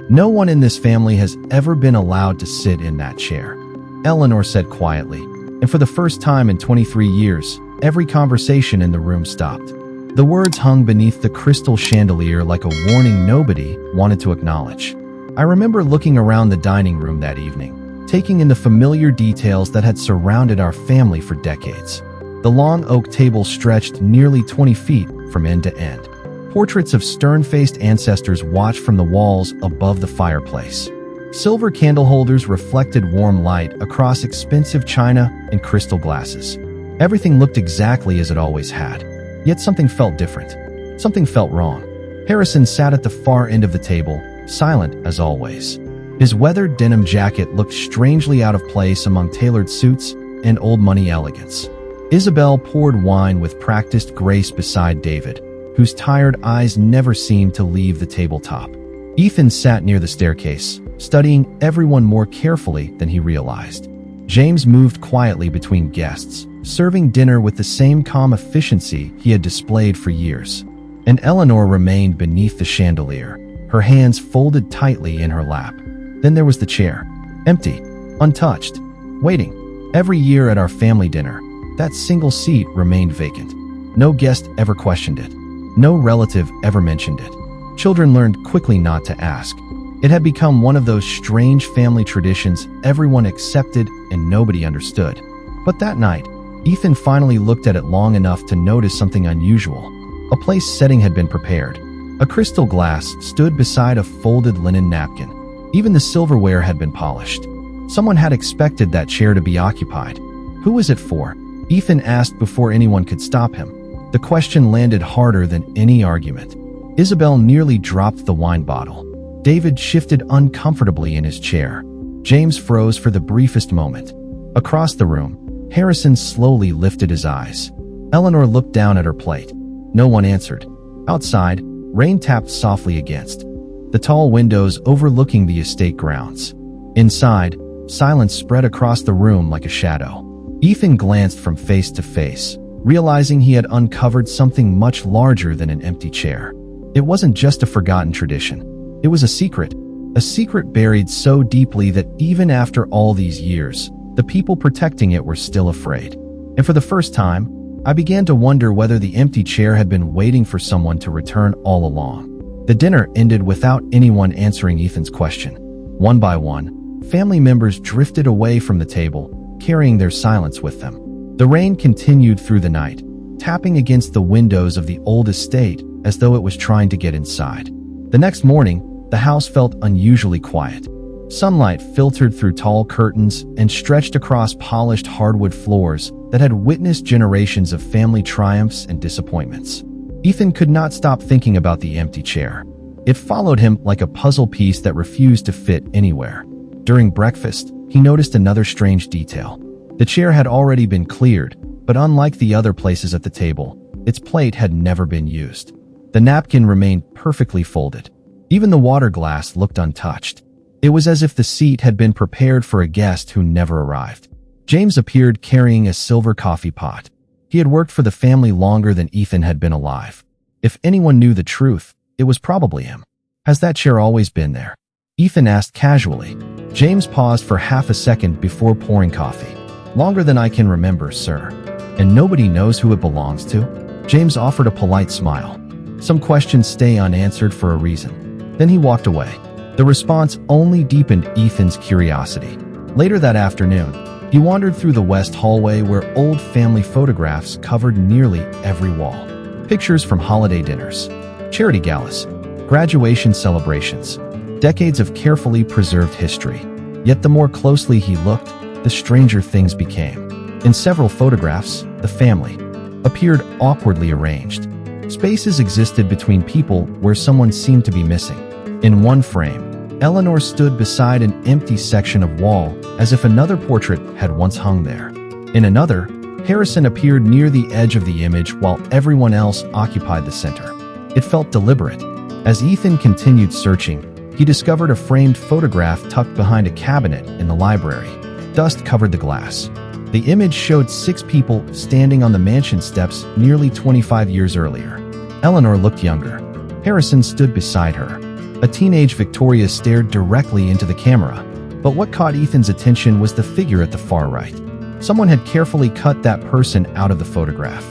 No one in this family has ever been allowed to sit in that chair, Eleanor said quietly, and for the first time in 23 years, every conversation in the room stopped. The words hung beneath the crystal chandelier like a warning nobody wanted to acknowledge. I remember looking around the dining room that evening, taking in the familiar details that had surrounded our family for decades. The long oak table stretched nearly 20 feet from end to end. Portraits of stern-faced ancestors watched from the walls above the fireplace. Silver candle holders reflected warm light across expensive china and crystal glasses. Everything looked exactly as it always had. Yet something felt different. Something felt wrong. Harrison sat at the far end of the table, silent as always. His weathered denim jacket looked strangely out of place among tailored suits and old money elegance. Isabel poured wine with practiced grace beside David, whose tired eyes never seemed to leave the tabletop. Ethan sat near the staircase, studying everyone more carefully than he realized. James moved quietly between guests, serving dinner with the same calm efficiency he had displayed for years. And Eleanor remained beneath the chandelier, her hands folded tightly in her lap. Then there was the chair, empty, untouched, waiting. Every year at our family dinner, that single seat remained vacant. No guest ever questioned it. No relative ever mentioned it. Children learned quickly not to ask. It had become one of those strange family traditions everyone accepted and nobody understood. But that night, Ethan finally looked at it long enough to notice something unusual. A place setting had been prepared. A crystal glass stood beside a folded linen napkin. Even the silverware had been polished. Someone had expected that chair to be occupied. Who was it for? Ethan asked before anyone could stop him. The question landed harder than any argument. Isabel nearly dropped the wine bottle. David shifted uncomfortably in his chair. James froze for the briefest moment. Across the room, Harrison slowly lifted his eyes. Eleanor looked down at her plate. No one answered. Outside, rain tapped softly against the tall windows overlooking the estate grounds. Inside, silence spread across the room like a shadow. Ethan glanced from face to face, realizing he had uncovered something much larger than an empty chair. It wasn't just a forgotten tradition. It was a secret buried so deeply that even after all these years, the people protecting it were still afraid. And for the first time, I began to wonder whether the empty chair had been waiting for someone to return all along. The dinner ended without anyone answering Ethan's question. One by one, family members drifted away from the table, carrying their silence with them. The rain continued through the night, tapping against the windows of the old estate as though it was trying to get inside. The next morning, the house felt unusually quiet. Sunlight filtered through tall curtains and stretched across polished hardwood floors that had witnessed generations of family triumphs and disappointments. Ethan could not stop thinking about the empty chair. It followed him like a puzzle piece that refused to fit anywhere. During breakfast, he noticed another strange detail. The chair had already been cleared, but unlike the other places at the table, its plate had never been used. The napkin remained perfectly folded. Even the water glass looked untouched. It was as if the seat had been prepared for a guest who never arrived. James appeared carrying a silver coffee pot. He had worked for the family longer than Ethan had been alive. If anyone knew the truth, it was probably him. Has that chair always been there? Ethan asked casually. James paused for half a second before pouring coffee. Longer than I can remember, sir. And nobody knows who it belongs to? James offered a polite smile. Some questions stay unanswered for a reason. Then he walked away. The response only deepened Ethan's curiosity. Later that afternoon, he wandered through the west hallway where old family photographs covered nearly every wall. Pictures from holiday dinners, charity galas, graduation celebrations, decades of carefully preserved history. Yet the more closely he looked, the stranger things became. In several photographs, the family appeared awkwardly arranged. Spaces existed between people where someone seemed to be missing. In one frame, Eleanor stood beside an empty section of wall as if another portrait had once hung there. In another, Harrison appeared near the edge of the image while everyone else occupied the center. It felt deliberate. As Ethan continued searching, he discovered a framed photograph tucked behind a cabinet in the library. Dust covered the glass. The image showed 6 people standing on the mansion steps nearly 25 years earlier. Eleanor looked younger. Harrison stood beside her, A teenage Victoria stared directly into the camera, but what caught Ethan's attention was the figure at the far right. Someone had carefully cut that person out of the photograph.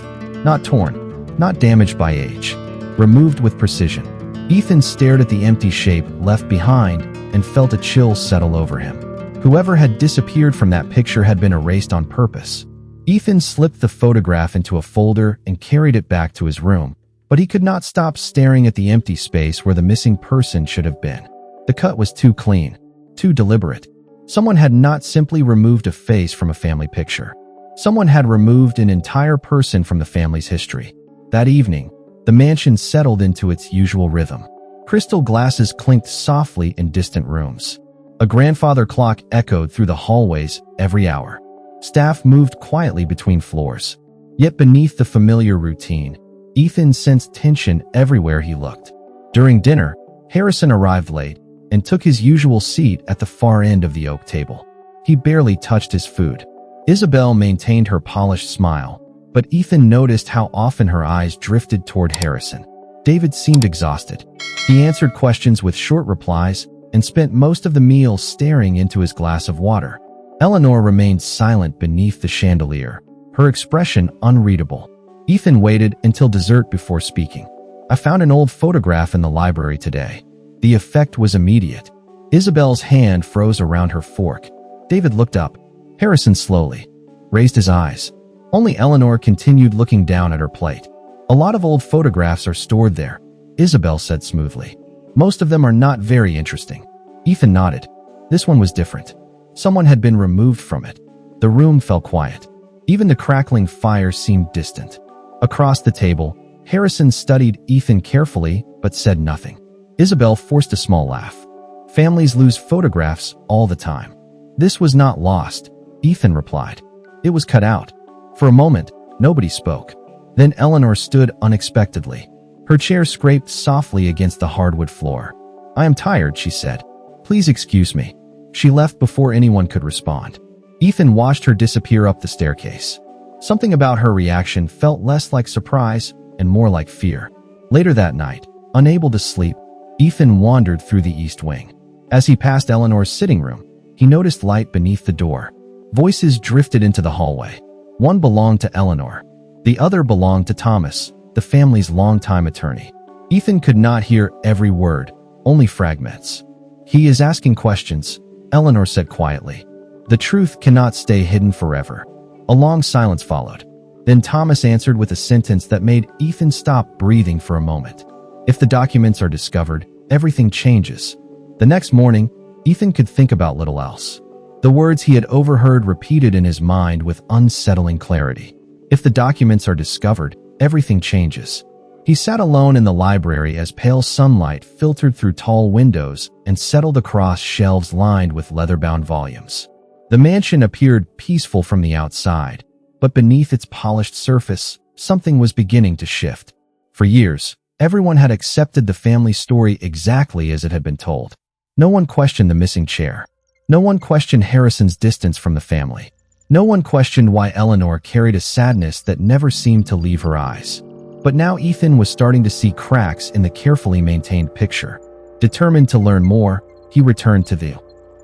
Not torn, not damaged by age, removed with precision. Ethan stared at the empty shape left behind and felt a chill settle over him. Whoever had disappeared from that picture had been erased on purpose. Ethan slipped the photograph into a folder and carried it back to his room, but he could not stop staring at the empty space where the missing person should have been. The cut was too clean, too deliberate. Someone had not simply removed a face from a family picture. Someone had removed an entire person from the family's history. That evening, the mansion settled into its usual rhythm. Crystal glasses clinked softly in distant rooms. A grandfather clock echoed through the hallways every hour. Staff moved quietly between floors. Yet beneath the familiar routine, Ethan sensed tension everywhere he looked. During dinner, Harrison arrived late and took his usual seat at the far end of the oak table. He barely touched his food. Isabel maintained her polished smile, but Ethan noticed how often her eyes drifted toward Harrison. David seemed exhausted. He answered questions with short replies and spent most of the meal staring into his glass of water. Eleanor remained silent beneath the chandelier, her expression unreadable. Ethan waited until dessert before speaking. "I found an old photograph in the library today." The effect was immediate. Isabel's hand froze around her fork. David looked up. Harrison slowly raised his eyes. Only Eleanor continued looking down at her plate. "A lot of old photographs are stored there," Isabel said smoothly. "Most of them are not very interesting." Ethan nodded. This one was different. Someone had been removed from it. The room fell quiet. Even the crackling fire seemed distant. Across the table, Harrison studied Ethan carefully but said nothing. Isabel forced a small laugh. "Families lose photographs all the time." "This was not lost," Ethan replied. "It was cut out." For a moment, nobody spoke. Then Eleanor stood unexpectedly. Her chair scraped softly against the hardwood floor. "I am tired," she said. "Please excuse me." She left before anyone could respond. Ethan watched her disappear up the staircase. Something about her reaction felt less like surprise and more like fear. Later that night, unable to sleep, Ethan wandered through the east wing. As he passed Eleanor's sitting room, he noticed light beneath the door. Voices drifted into the hallway. One belonged to Eleanor. The other belonged to Thomas, the family's longtime attorney. Ethan could not hear every word, only fragments. "He is asking questions," Eleanor said quietly. "The truth cannot stay hidden forever." A long silence followed. Then Thomas answered with a sentence that made Ethan stop breathing for a moment. "If the documents are discovered, everything changes." The next morning, Ethan could think about little else. The words he had overheard repeated in his mind with unsettling clarity. If the documents are discovered, everything changes. He sat alone in the library as pale sunlight filtered through tall windows and settled across shelves lined with leather-bound volumes. The mansion appeared peaceful from the outside, but beneath its polished surface, something was beginning to shift. For years, everyone had accepted the family story exactly as it had been told. No one questioned the missing chair. No one questioned Harrison's distance from the family. No one questioned why Eleanor carried a sadness that never seemed to leave her eyes. But now Ethan was starting to see cracks in the carefully maintained picture. Determined to learn more, he returned to the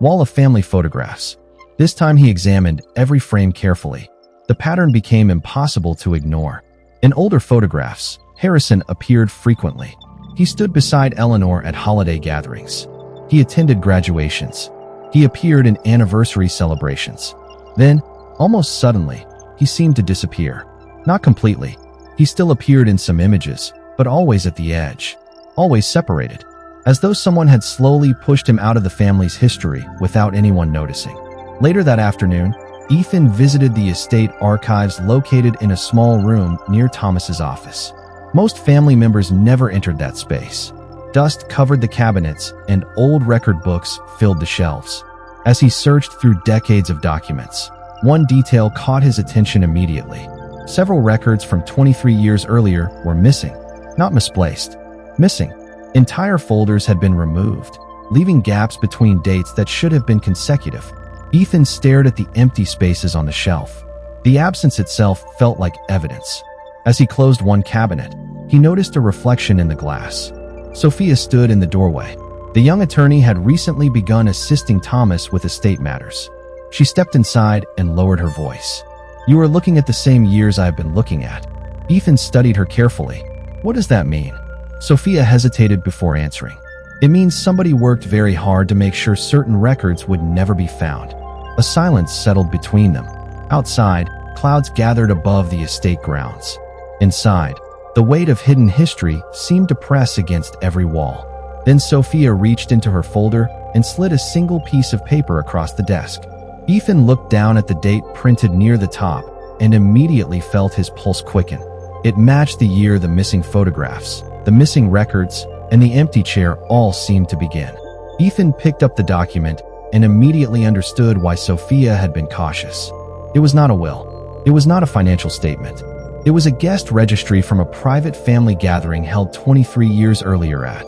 wall of family photographs. This time he examined every frame carefully. The pattern became impossible to ignore. In older photographs, Harrison appeared frequently. He stood beside Eleanor at holiday gatherings. He attended graduations. He appeared in anniversary celebrations. Then, almost suddenly, he seemed to disappear. Not completely. He still appeared in some images, but always at the edge. Always separated. As though someone had slowly pushed him out of the family's history without anyone noticing. Later that afternoon, Ethan visited the estate archives located in a small room near Thomas's office. Most family members never entered that space. Dust covered the cabinets and old record books filled the shelves. As he searched through decades of documents, one detail caught his attention immediately. Several records from 23 years earlier were missing, not misplaced. Missing. Entire folders had been removed, leaving gaps between dates that should have been consecutive. Ethan stared at the empty spaces on the shelf. The absence itself felt like evidence. As he closed one cabinet, he noticed a reflection in the glass. Sophia stood in the doorway. The young attorney had recently begun assisting Thomas with estate matters. She stepped inside and lowered her voice. "You are looking at the same years I have been looking at." Ethan studied her carefully. "What does that mean?" Sophia hesitated before answering. "It means somebody worked very hard to make sure certain records would never be found." A silence settled between them. Outside, clouds gathered above the estate grounds. Inside, the weight of hidden history seemed to press against every wall. Then Sophia reached into her folder and slid a single piece of paper across the desk. Ethan looked down at the date printed near the top and immediately felt his pulse quicken. It matched the year the missing photographs, the missing records, and the empty chair all seemed to begin. Ethan picked up the document and immediately understood why Sophia had been cautious. It was not a will. It was not a financial statement. It was a guest registry from a private family gathering held 23 years earlier at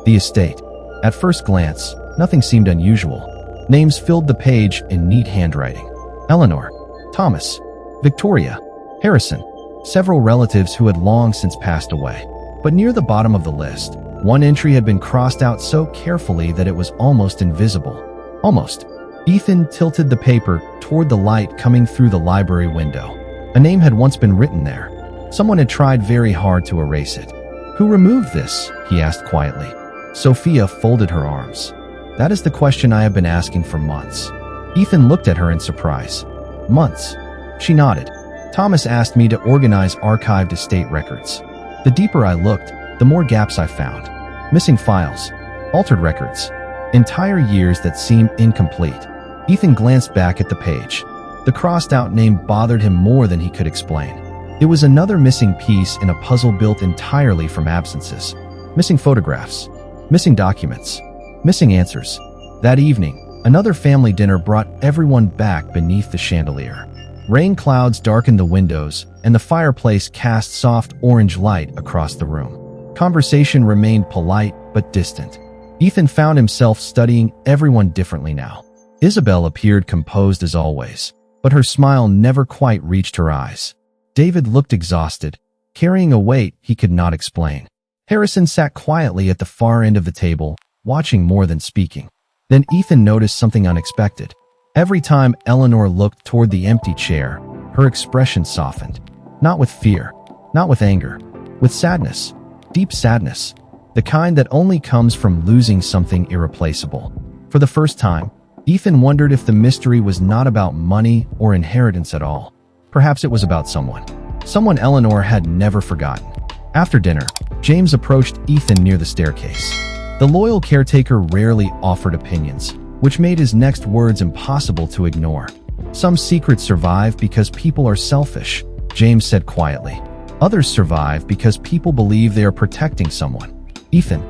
the estate. At first glance, nothing seemed unusual. Names filled the page in neat handwriting. Eleanor, Thomas, Victoria, Harrison, several relatives who had long since passed away. But near the bottom of the list, one entry had been crossed out so carefully that it was almost invisible. Almost. Ethan tilted the paper toward the light coming through the library window. A name had once been written there. Someone had tried very hard to erase it. "Who removed this?" he asked quietly. Sophia folded her arms. "That is the question I have been asking for months." Ethan looked at her in surprise. "Months?" She nodded. "Thomas asked me to organize archived estate records. The deeper I looked, the more gaps I found. Missing files, altered records, entire years that seemed incomplete." Ethan glanced back at the page. The crossed-out name bothered him more than he could explain. It was another missing piece in a puzzle built entirely from absences. Missing photographs, missing documents, missing answers. That evening, another family dinner brought everyone back beneath the chandelier. Rain clouds darkened the windows, and the fireplace cast soft orange light across the room. Conversation remained polite but distant. Ethan found himself studying everyone differently now. Isabel appeared composed as always, but her smile never quite reached her eyes. David looked exhausted, carrying a weight he could not explain. Harrison sat quietly at the far end of the table, watching more than speaking. Then Ethan noticed something unexpected. Every time Eleanor looked toward the empty chair, her expression softened. Not with fear, not with anger, with sadness, deep sadness, the kind that only comes from losing something irreplaceable. For the first time, Ethan wondered if the mystery was not about money or inheritance at all. Perhaps it was about someone Eleanor had never forgotten. After dinner, James approached Ethan near the staircase. The loyal caretaker rarely offered opinions, which made his next words impossible to ignore. "Some secrets survive because people are selfish," James said quietly. "Others survive because people believe they are protecting someone." Ethan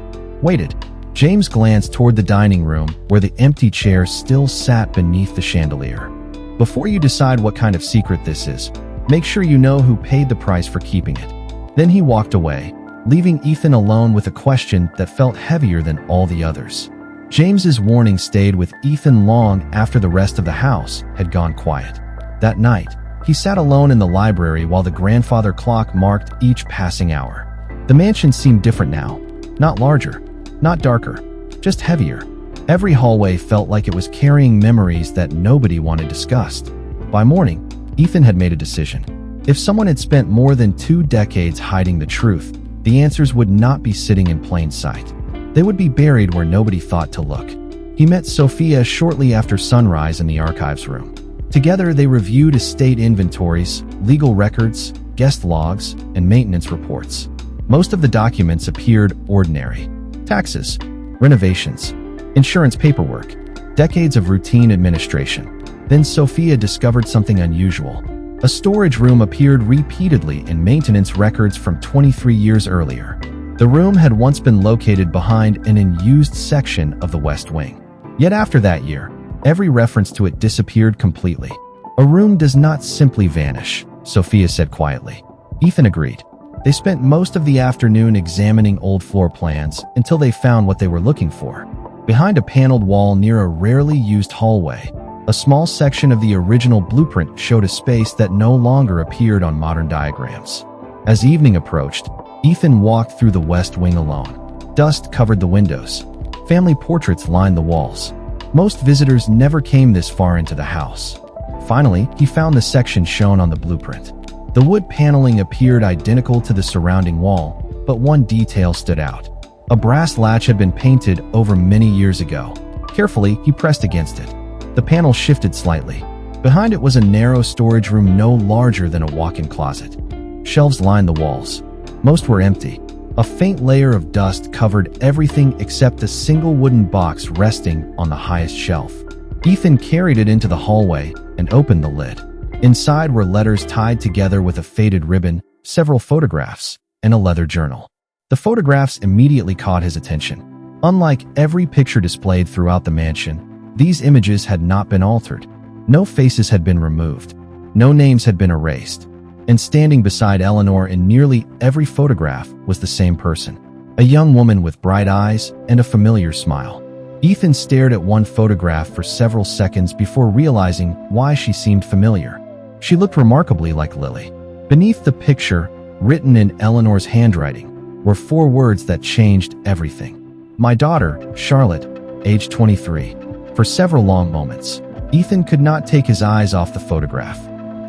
waited. James glanced toward the dining room where the empty chair still sat beneath the chandelier. "Before you decide what kind of secret this is, make sure you know who paid the price for keeping it." Then he walked away, leaving Ethan alone with a question that felt heavier than all the others. James's warning stayed with Ethan long after the rest of the house had gone quiet. That night, he sat alone in the library while the grandfather clock marked each passing hour. The mansion seemed different now. Not larger, not darker, just heavier. Every hallway felt like it was carrying memories that nobody wanted discussed. By morning, Ethan had made a decision. If someone had spent more than 2 decades hiding the truth, the answers would not be sitting in plain sight. They would be buried where nobody thought to look. He met Sophia shortly after sunrise in the archives room. Together, they reviewed estate inventories, legal records, guest logs, and maintenance reports. Most of the documents appeared ordinary. Taxes, renovations, insurance paperwork, decades of routine administration. Then Sophia discovered something unusual. A storage room appeared repeatedly in maintenance records from 23 years earlier. The room had once been located behind an unused section of the West Wing. Yet after that year, every reference to it disappeared completely. "A room does not simply vanish," Sophia said quietly. Ethan agreed. They spent most of the afternoon examining old floor plans until they found what they were looking for. Behind a paneled wall near a rarely used hallway, a small section of the original blueprint showed a space that no longer appeared on modern diagrams. As evening approached, Ethan walked through the West Wing alone. Dust covered the windows. Family portraits lined the walls. Most visitors never came this far into the house. Finally, he found the section shown on the blueprint. The wood paneling appeared identical to the surrounding wall, but one detail stood out. A brass latch had been painted over many years ago. Carefully, he pressed against it. The panel shifted slightly. Behind it was a narrow storage room no larger than a walk-in closet. Shelves lined the walls. Most were empty. A faint layer of dust covered everything except a single wooden box resting on the highest shelf. Ethan carried it into the hallway and opened the lid. Inside were letters tied together with a faded ribbon, several photographs, and a leather journal. The photographs immediately caught his attention. Unlike every picture displayed throughout the mansion, these images had not been altered. No faces had been removed. No names had been erased. And standing beside Eleanor in nearly every photograph was the same person. A young woman with bright eyes and a familiar smile. Ethan stared at one photograph for several seconds before realizing why she seemed familiar. She looked remarkably like Lily. Beneath the picture, written in Eleanor's handwriting, were 4 words that changed everything. My daughter, Charlotte, age 23. For several long moments, Ethan could not take his eyes off the photograph.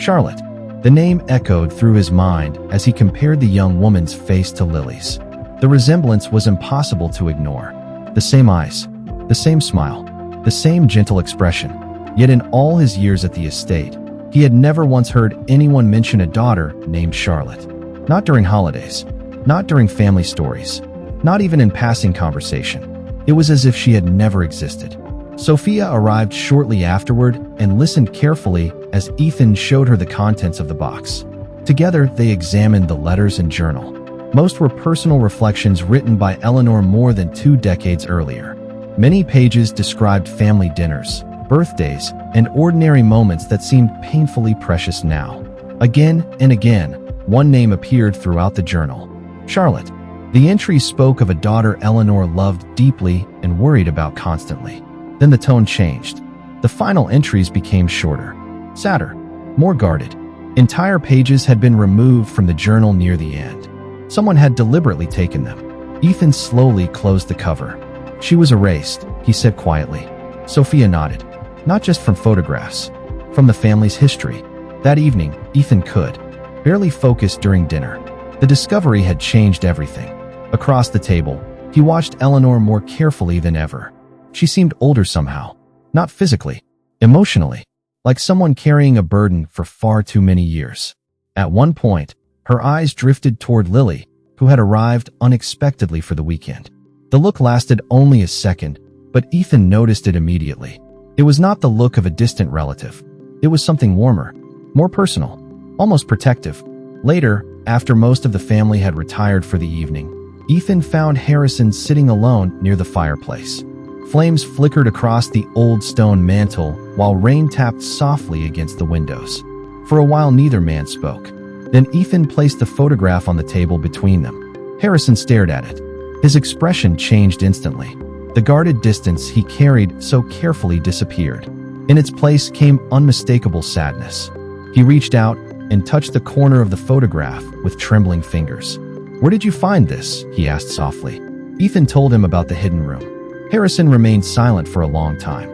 Charlotte. The name echoed through his mind as he compared the young woman's face to Lily's. The resemblance was impossible to ignore. The same eyes, the same smile, the same gentle expression. Yet in all his years at the estate, he had never once heard anyone mention a daughter named Charlotte. Not during holidays, not during family stories, not even in passing conversation. It was as if she had never existed. Sophia arrived shortly afterward and listened carefully as Ethan showed her the contents of the box. Together, they examined the letters and journal. Most were personal reflections written by Eleanor more than 2 decades earlier. Many pages described family dinners, birthdays, and ordinary moments that seemed painfully precious now. Again and again, one name appeared throughout the journal: Charlotte. The entries spoke of a daughter Eleanor loved deeply and worried about constantly. Then the tone changed. The final entries became shorter, sadder, more guarded. Entire pages had been removed from the journal near the end. Someone had deliberately taken them. Ethan slowly closed the cover. She was erased, he said quietly. Sophia nodded. Not just from photographs, from the family's history. That evening, Ethan could barely focus during dinner. The discovery had changed everything. Across the table, he watched Eleanor more carefully than ever. She seemed older somehow, not physically, emotionally, like someone carrying a burden for far too many years. At one point, her eyes drifted toward Lily, who had arrived unexpectedly for the weekend. The look lasted only a second, but Ethan noticed it immediately. It was not the look of a distant relative. It was something warmer, more personal, almost protective. Later, after most of the family had retired for the evening, Ethan found Harrison sitting alone near the fireplace. Flames flickered across the old stone mantel while rain tapped softly against the windows. For a while, neither man spoke. Then Ethan placed the photograph on the table between them. Harrison stared at it. His expression changed instantly. The guarded distance he carried so carefully disappeared. In its place came unmistakable sadness. He reached out and touched the corner of the photograph with trembling fingers. "Where did you find this?" he asked softly. Ethan told him about the hidden room. Harrison remained silent for a long time.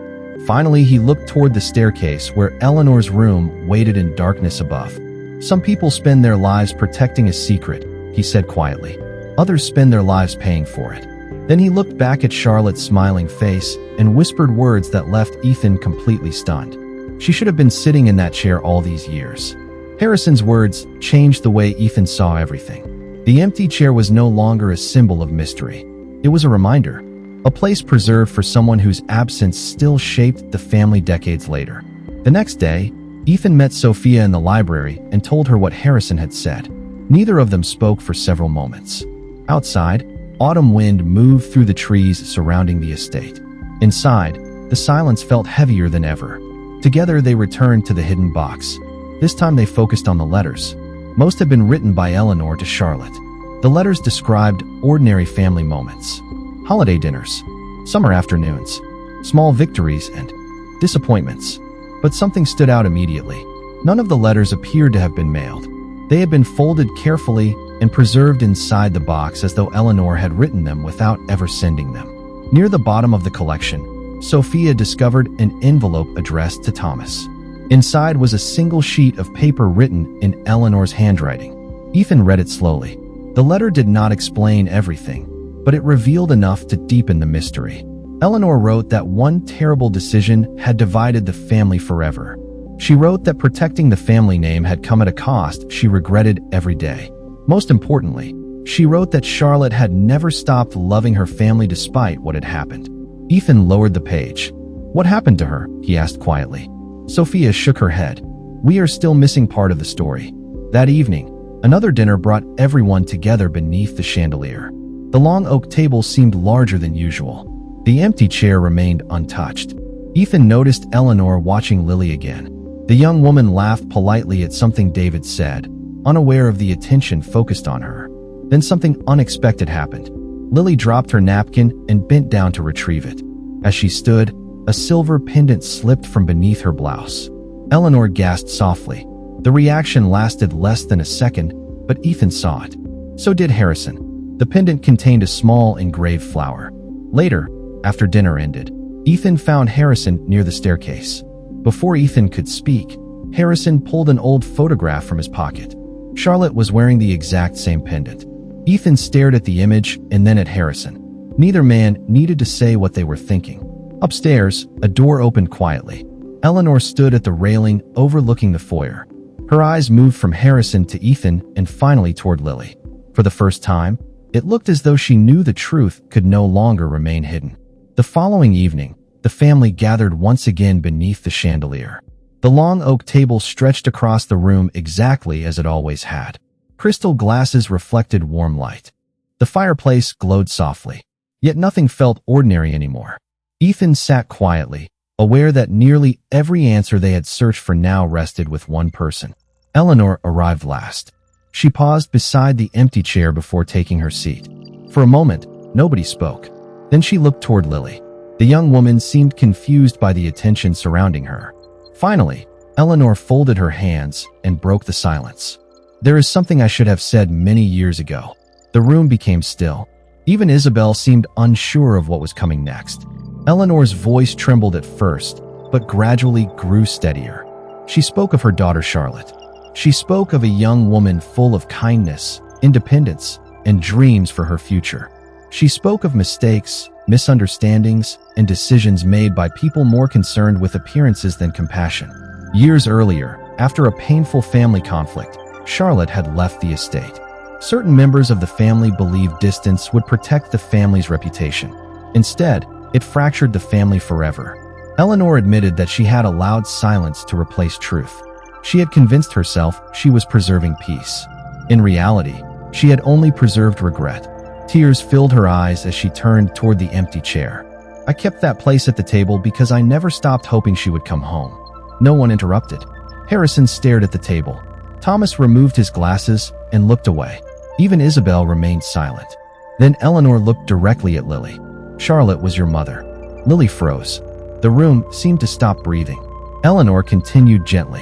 Finally, he looked toward the staircase where Eleanor's room waited in darkness above. "Some people spend their lives protecting a secret," he said quietly. "Others spend their lives paying for it." Then he looked back at Charlotte's smiling face and whispered words that left Ethan completely stunned. She should have been sitting in that chair all these years. Harrison's words changed the way Ethan saw everything. The empty chair was no longer a symbol of mystery. It was a reminder. A place preserved for someone whose absence still shaped the family decades later. The next day, Ethan met Sophia in the library and told her what Harrison had said. Neither of them spoke for several moments. Outside, autumn wind moved through the trees surrounding the estate. Inside, the silence felt heavier than ever. Together they returned to the hidden box. This time they focused on the letters. Most had been written by Eleanor to Charlotte. The letters described ordinary family moments. Holiday dinners, summer afternoons, small victories, and disappointments. But something stood out immediately. None of the letters appeared to have been mailed. They had been folded carefully and preserved inside the box as though Eleanor had written them without ever sending them. Near the bottom of the collection, Sophia discovered an envelope addressed to Thomas. Inside was a single sheet of paper written in Eleanor's handwriting. Ethan read it slowly. The letter did not explain everything, but it revealed enough to deepen the mystery. Eleanor wrote that one terrible decision had divided the family forever. She wrote that protecting the family name had come at a cost she regretted every day. Most importantly, she wrote that Charlotte had never stopped loving her family despite what had happened. Ethan lowered the page. "What happened to her?" he asked quietly. Sophia shook her head. "We are still missing part of the story." That evening, another dinner brought everyone together beneath the chandelier. The long oak table seemed larger than usual. The empty chair remained untouched. Ethan noticed Eleanor watching Lily again. The young woman laughed politely at something David said, unaware of the attention focused on her. Then something unexpected happened. Lily dropped her napkin and bent down to retrieve it. As she stood, a silver pendant slipped from beneath her blouse. Eleanor gasped softly. The reaction lasted less than a second, but Ethan saw it. So did Harrison. The pendant contained a small engraved flower. Later, after dinner ended, Ethan found Harrison near the staircase. Before Ethan could speak, Harrison pulled an old photograph from his pocket. Charlotte was wearing the exact same pendant. Ethan stared at the image and then at Harrison. Neither man needed to say what they were thinking. Upstairs, a door opened quietly. Eleanor stood at the railing overlooking the foyer. Her eyes moved from Harrison to Ethan and finally toward Lily. For the first time, it looked as though she knew the truth could no longer remain hidden. The following evening, the family gathered once again beneath the chandelier. The long oak table stretched across the room exactly as it always had. Crystal glasses reflected warm light. The fireplace glowed softly, yet nothing felt ordinary anymore. Ethan sat quietly, aware that nearly every answer they had searched for now rested with one person. Eleanor arrived last. She paused beside the empty chair before taking her seat. For a moment, nobody spoke. Then she looked toward Lily. The young woman seemed confused by the attention surrounding her. Finally, Eleanor folded her hands and broke the silence. "There is something I should have said many years ago." The room became still. Even Isabel seemed unsure of what was coming next. Eleanor's voice trembled at first, but gradually grew steadier. She spoke of her daughter Charlotte. She spoke of a young woman full of kindness, independence, and dreams for her future. She spoke of mistakes, misunderstandings, and decisions made by people more concerned with appearances than compassion. Years earlier, after a painful family conflict, Charlotte had left the estate. Certain members of the family believed distance would protect the family's reputation. Instead, it fractured the family forever. Eleanor admitted that she had allowed silence to replace truth. She had convinced herself she was preserving peace. In reality, she had only preserved regret. Tears filled her eyes as she turned toward the empty chair. "I kept that place at the table because I never stopped hoping she would come home." No one interrupted. Harrison stared at the table. Thomas removed his glasses and looked away. Even Isabel remained silent. Then Eleanor looked directly at Lily. "Charlotte was your mother." Lily froze. The room seemed to stop breathing. Eleanor continued gently.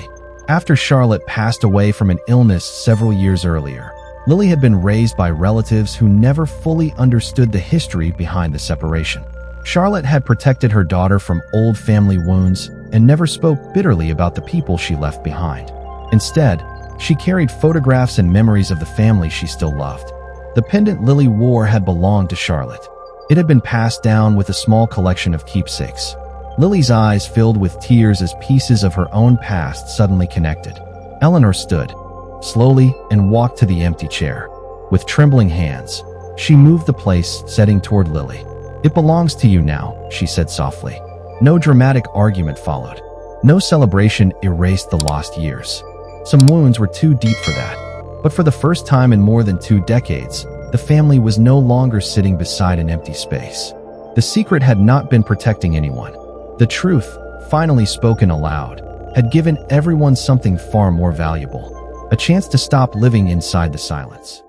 "After Charlotte passed away from an illness several years earlier, Lily had been raised by relatives who never fully understood the history behind the separation. Charlotte had protected her daughter from old family wounds and never spoke bitterly about the people she left behind. Instead, she carried photographs and memories of the family she still loved. The pendant Lily wore had belonged to Charlotte. It had been passed down with a small collection of keepsakes. Lily's eyes filled with tears as pieces of her own past suddenly connected. Eleanor stood slowly and walked to the empty chair. With trembling hands, she moved the place, setting toward Lily. "It belongs to you now," she said softly. No dramatic argument followed. No celebration erased the lost years. Some wounds were too deep for that. But for the first time in more than 2 decades, the family was no longer sitting beside an empty space. The secret had not been protecting anyone. The truth, finally spoken aloud, had given everyone something far more valuable: a chance to stop living inside the silence.